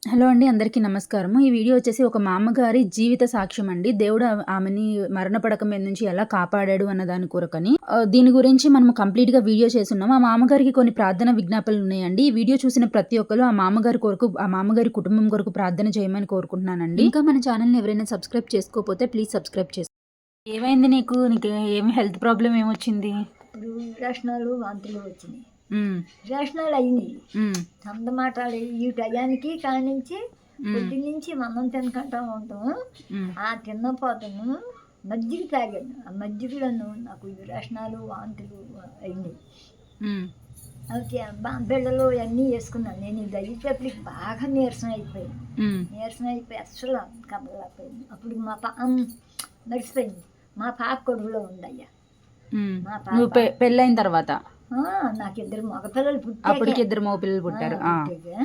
Hello అండి. అందరికీ నమస్కారము. ఈ వీడియో వచ్చేసి ఒక మా అమ్మగారి జీవిత సాక్ష్యం అండి. దేవుడు ఆమెని మరణ పడక మీద నుంచి ఎలా కాపాడాడు అన్న దాని కొరకని. దీని గురించి మనము కంప్లీట్‌గా వీడియో చేసున్నాము. ఆ మామగారికి కొన్ని ప్రార్థన విజ్ఞాపనలున్నాయండి. ఈ వీడియో చూసిన ప్రతి ఒక్కళ్ళు ఆ మామగారి కొరకు, ఆ మామగారి కుటుంబం కొరకు ప్రార్థన చేయమని కోరుకుంటున్నానండి. ఇంకా మన ఛానెల్‌ని ఎవరైనా సబ్స్క్రైబ్ చేసుకోకపోతే ప్లీజ్ సబ్స్క్రైబ్ ఏమైంది నీకు? నీకు ఏమి హెల్త్ ప్రాబ్లమ్ ఏమొచ్చింది? ఇప్పుడు విరేచనాలు, వాంతులు వచ్చినాయి. హ్మ్. విరేచనాలు అయినాయి. హ్మ్. చందమాటాలు ఈ టయానికి కానించి హ్మ్. పొద్దున్నుంచి అన్నం తినకుండా ఉంటాము. హ్మ్. ఆ తిన్నపోతను మజ్జిగ తాగాను. ఆ మజ్జిగలోను నాకు విరేచనాలు, వాంతులు అయినాయి. హ్మ్. ఓకే. బిళ్ళలు అన్నీ వేసుకున్నాను. నేను ఇది అయ్యేటప్పటికి బాగా నీరసం అయిపోయింది. హ్మ్. నీరసం అయిపోయి అస్సలు కదలలేకపోయింది. అప్పుడు మర్చిపోయింది. మా పాప కడుపులో ఉందయ్యా. హ్మ్. మా నువ్వు పాప పెళ్ళైన తర్వాత? నాకు ఇద్దరు మగపిల్లలు అప్పటికి పుట్టాకే. ఇద్దరు మగపిల్లలు పుట్టారు. ఆ! పుట్టాకే.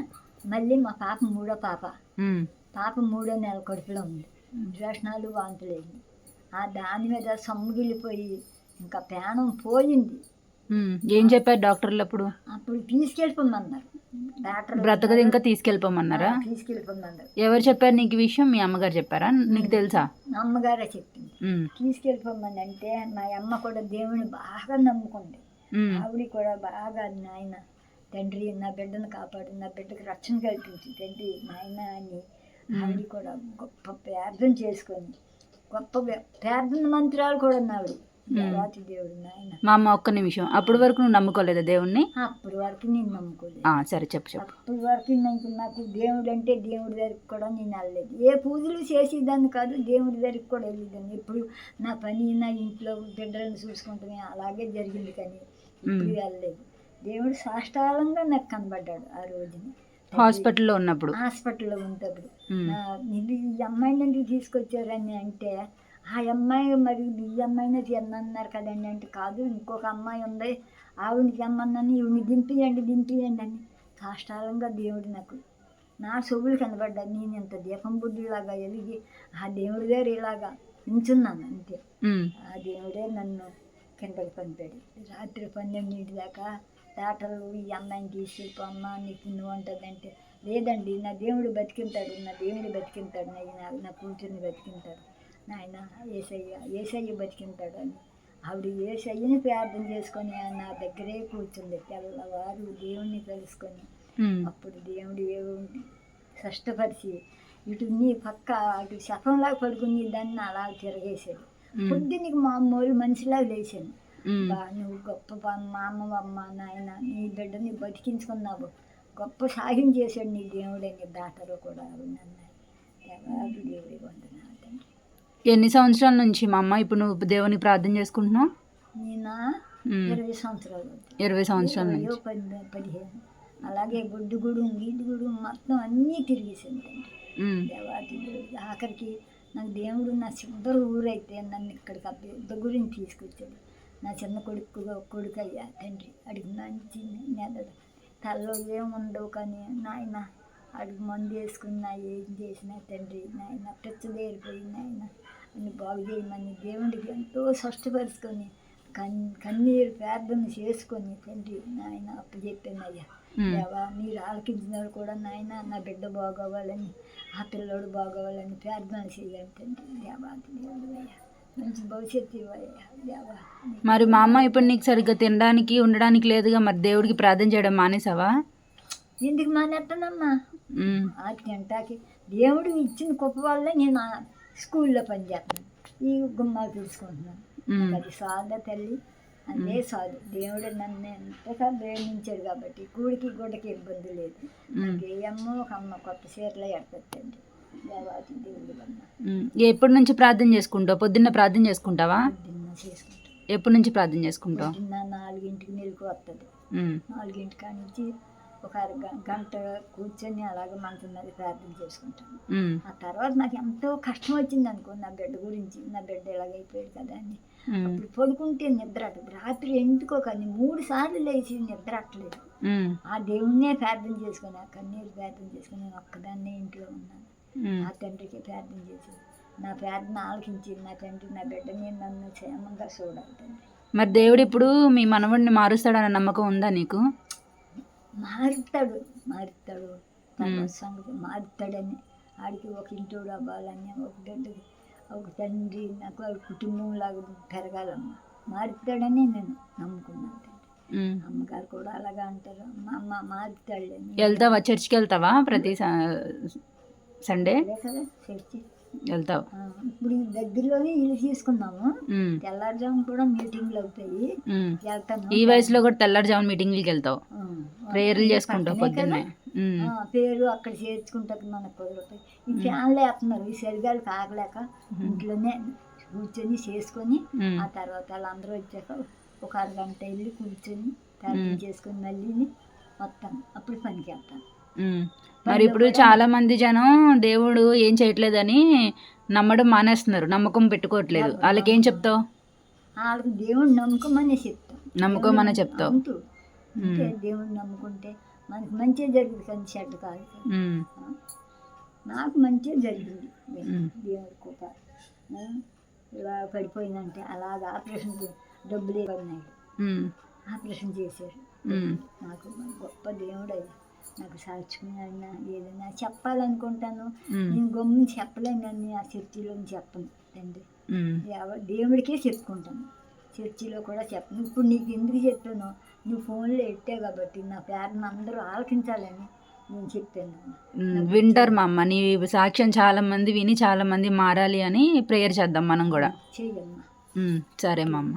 మళ్ళీ మా పాప మూడో పాప. హ్మ్. పాప మూడో నెల కడుపులో ఉంది. విరేచనాలు, వాంతులయ్యాయి. దాని మీద సొమ్మగిల్లిపోయి ఇంకా ప్రాణం పోయింది. హ్మ్. ఏం చెప్పారు డాక్టర్లప్పుడు? అప్పుడు తీసుకెళ్ళిపోమన్నారు. డాక్టర్లు బ్రతకదు అన్నారు, ఇంకా తీసుకెళ్ళిపోమన్నారా? తీసుకెళ్ళిపోమన్నారు. ఎవరు చెప్పారు నీకు ఈ విషయం? మీ అమ్మగారు చెప్పారా? నీకు తెలుసా? మా అమ్మగారే చెప్పింది. హ్మ్. తీసుకెళ్ళిపోమని అంటే మా అమ్మ కూడా దేవుని బాగా నమ్ముకుంది. హ్మ్. ఆవిడ కూడా బాగా నాయన తండ్రి నా బిడ్డను కాపాడు, నా బిడ్డకు రక్షణ కల్పించు తండ్రి నాయన అని ఆవిడ కూడా గొప్ప ప్రార్థన చేసుకొని గొప్ప ప్రార్థన మంత్రాలు కూడా ఆవిడ. దేవాతి దేవుడు నాయన. మా అమ్మ ఒక్క నిమిషం. అప్పటి వరకు నువ్వు నమ్ముకోలేదా దేవుణ్ణి? అప్పటి వరకు నేను నమ్ముకోలేదు. సరే చెప్పు. అప్పటి వరకు నాకు దేవుడు అంటే దేవుడి దగ్గరికి కూడా నేను వెళ్ళలేదు. ఏ పూజలు చేసేదాన్ని కాదు, దేవుడి దగ్గరికి కూడా వెళ్ళేదాన్ని. ఎప్పుడు నా పని నా ఇంట్లో బిడ్డలను చూసుకుంటూనే అలాగే జరిగింది, కానీ ఇప్పుడు వెళ్ళలేదు. దేవుడు సాష్టాలంగా నాకు కనబడ్డాడు ఆ రోజున. హాస్పిటల్‌లో ఉన్నప్పుడు? హాస్పిటల్లో ఉన్నప్పుడు. ఇది ఈ అమ్మాయిని ఎందుకు తీసుకొచ్చారని అంటే, ఆ అమ్మాయి మరి ఈ అమ్మాయినే తెమ్మన్నారు కదండి అంటే, కాదు ఇంకొక అమ్మాయి ఉంది, ఆవిడని తెమ్మన్నాను, ఈవిని దింపియండి అని సాష్టాలంగా దేవుడు నాకు నా చెవులు కనబడ్డాను. నేను ఇంత దీపం బుడ్డిలాగా ఎలిగి ఆ దేవుడి దగ్గర ఇలాగా నించున్నాను అంతే. ఆ దేవుడే నన్ను కిందకి పంపాడు. రాత్రి 12 దాకా డాక్టర్లు ఈ అమ్మాయిని తీసుకెళ్ళిపోమ్మా నీకు నువ్వు ఉంటుందంటే, లేదండి నా దేవుడు బతికింటాడు, నా దేవుడు బతికింటాడు, నా కూతుర్ని బతికింటాడు నాయన, ఏసయ్య బతికింటాడు అని ఆవిడ ఏసయ్యని ప్రార్థన చేసుకొని నా దగ్గరే కూర్చుంది. తెల్లవారు దేవుణ్ణి తెలుసుకొని అప్పుడు దేవుడు కష్టపరిచి ఇటు నీ పక్క అటు శతంలాగా పడుకుని దాన్ని అలా తిరగేసాడు. పొద్దున్నకి మామూలు మనిషిలాగా లేచాను. నువ్వు గొప్ప మా అమ్మ నాయన నీ బిడ్డని బతికించుకున్నావు, గొప్ప సాయం చేశాడు నీ దేవుడని డాక్టరు కూడా అన్నారు. దేవాది దేవుడి వందనాలు. ఎన్ని సంవత్సరాల నుంచి మా అమ్మ ఇప్పుడు నువ్వు దేవుని ప్రార్థన చేసుకుంటున్నావు? నేను 20 సంవత్సరాలు. 20 సంవత్సరాల నుంచి? 15 అలాగే గుడ్డుగుడు గీడుగుడు మొత్తం అన్నీ తిరిగేసాను దేవాది దేవుడు. ఆఖరికి నాకు దేవుడు నా చివరి ఊరైతే నన్ను ఇక్కడికి దగ్గరికి తీసుకొచ్చాడు. నా చిన్న కొడుకు అయ్యా తండ్రి అడిగి మంచి నెలడు తలలో ఏముండవు, కానీ నాయన అడిగి మందు వేసుకున్నా ఏం చేసినా తండ్రి నాయన పెచ్చదేరిపోయి నాయన అని బాగు చేయమని దేవుడికి ఎంతో స్పష్టపరుచుకొని కన్నీరు ప్రార్థన చేసుకొని తండ్రి నాయన అప్పచెప్పాను అయ్యా. దేవా మీరు ఆలకించినారు కూడా నాయన నా బిడ్డ బాగోవాలని, ఆ పిల్లోడు బాగోవాలని ప్రార్థన చేయాలి తండ్రి. దేవాది దేవుడు అయ్యా, మంచి భవిష్యత్తు ఇవ్వయ్యా దేవా. మరి మా అమ్మ ఇప్పుడు నీకు సరిగ్గా తినడానికి ఉండడానికి లేదుగా, మరి దేవుడికి ప్రార్థన చేయడం మానేసావా? ఎందుకు మానేస్తానమ్మా? ఆ తింటాకి దేవుడు ఇచ్చిన గొప్ప వల్ల నేను స్కూల్లో పనిచేస్తున్నాను, ఈ గుమ్మాలు తెలుసుకుంటున్నాను. అది సాదా తల్లి, అదే సాదు. దేవుడు నన్ను ఎంతగా ప్రేమించాడు కాబట్టి కూడికి గుడ్డకి ఇబ్బంది లేదు. నాకు ఏ అమ్మ ఒక అమ్మ కొత్త చీరలో ఎడతండి దేవాతి దేవుడు వల్ల. ఎప్పటి నుంచి ప్రార్థన చేసుకుంటావు? పొద్దున్న ప్రార్థన చేసుకుంటావా? పొద్దున్న చేసుకుంటాను. ఎప్పటి నుంచి ప్రార్థన చేసుకుంటావు? పొద్దున్న 4ంటికి మెలకు వస్తుంది. 4ంటి కాడి నుంచి ఒక గంట కూర్చొని అలాగే మంచం మీద ప్రార్థన చేసుకుంటాను. ఆ తర్వాత నాకు ఎంతో కష్టం వచ్చింది అనుకో నా బిడ్డ గురించి, నా బిడ్డ ఎలాగైపోయాడు కదా అని. అప్పుడు పడుకుంటే నిద్ర అట్టదు. రాత్రి ఎందుకో కానీ 3 సార్లు లేచి నిద్ర అట్టలేదు. ఆ దేవుణ్ణే ప్రార్థన చేసుకుని, ఆ కన్నీరు ప్రార్థన చేసుకుని నేను ఒక్కదాన్నే ఇంట్లో ఉన్నాను. ఆ తండ్రికి ప్రార్థన చేసి నా ప్రార్థన ఆలకించి నా తండ్రి నా బిడ్డని నన్ను క్షేమంగా చూడాలి తండ్రి. మరి దేవుడు ఇప్పుడు మీ మనవడిని మారుస్తాడన్న నమ్మకం ఉందా నీకు? మారుతాడు. తర్వాత సంగతి మారుతాడని ఆడికి ఒక ఇంటోడు అవ్వాలని ఒక తండ్రి నాకు ఒక కుటుంబంలాగా పెరగాలమ్మ మారుతాడని నేను నమ్ముకున్నాను తండ్రి. అమ్మగారు కూడా అలాగా అంటారు, అమ్మ మారుతాడని. వెళ్తావా చర్చికి? వెళ్తావా ప్రతి సండే? అదే కదా చర్చి వెళ్తావు? ఇప్పుడు ఈ దగ్గరలోనే ఇల్లు తీసుకున్నాము, తెల్లారుజాము కూడా మీటింగ్లు అవుతాయి, వెళ్తాను. ఈ వయసులో కూడా తెల్లారుజామున మీటింగ్లకి వెళ్తావు, ప్రేయర్లు చేసుకుంటావు పొద్దున్నే? పేరు అక్కడ చేర్చుకుంటారు, మనకు కుదరతాయి. ఈ ఫ్యాన్లు వేస్తున్నారు, ఈ సరిగాలు ఆగలేక ఇంట్లోనే కూర్చొని చేసుకొని ఆ తర్వాత వాళ్ళందరూ వచ్చాక ఒక అరగంట వెళ్ళి కూర్చొని ప్రార్థన చేసుకొని మళ్ళీ వస్తాను, అప్పుడు పనికి వెళ్తాను. మరి ఇప్పుడు చాలా మంది జనం దేవుడు ఏం చేయట్లేదని నమ్మడం మానేస్తున్నారు, నమ్మకం పెట్టుకోవట్లేదు. వాళ్ళకి ఏం చెప్తావు? వాళ్ళకి దేవుడు నమ్మకమనే చెప్తాం. నమ్మకమనే చెప్తావు? అంటే దేవుడు నమ్ముకుంటే మనకి మంచిగా జరిగింది కానీ చెడ్డ కాదు. నాకు మంచిగా జరిగింది దేవుడి కృప. ఇలా పడిపోయిందంటే అలాగ ఆపరేషన్ డబ్బులు ఇవ్వన్నాడు, ఆపరేషన్ చేశారు. నాకు గొప్ప దేవుడు అయ్యా, నాకు సాక్షిగా ఏదైనా చెప్పాలనుకుంటాను, నేను గమ్ముని చెప్పలేనని ఆ చర్చిలో చెప్పను తండ్రి, దేవుడికే చెప్పుకుంటాను, చర్చిలో కూడా చెప్పను. ఇప్పుడు నీకు ఎందుకు చెప్పాను, నువ్వు ఫోన్లో ఎట్టే కాబట్టి నా పేరుని అందరూ ఆలకించాలని నేను చెప్పాను. వింటారు మా అమ్మ, నీ సాక్ష్యం చాలా మంది విని చాలా మంది మారాలి అని ప్రేయర్ చేద్దాం మనం కూడా. చెయ్యమ్మా. సరే మా అమ్మ.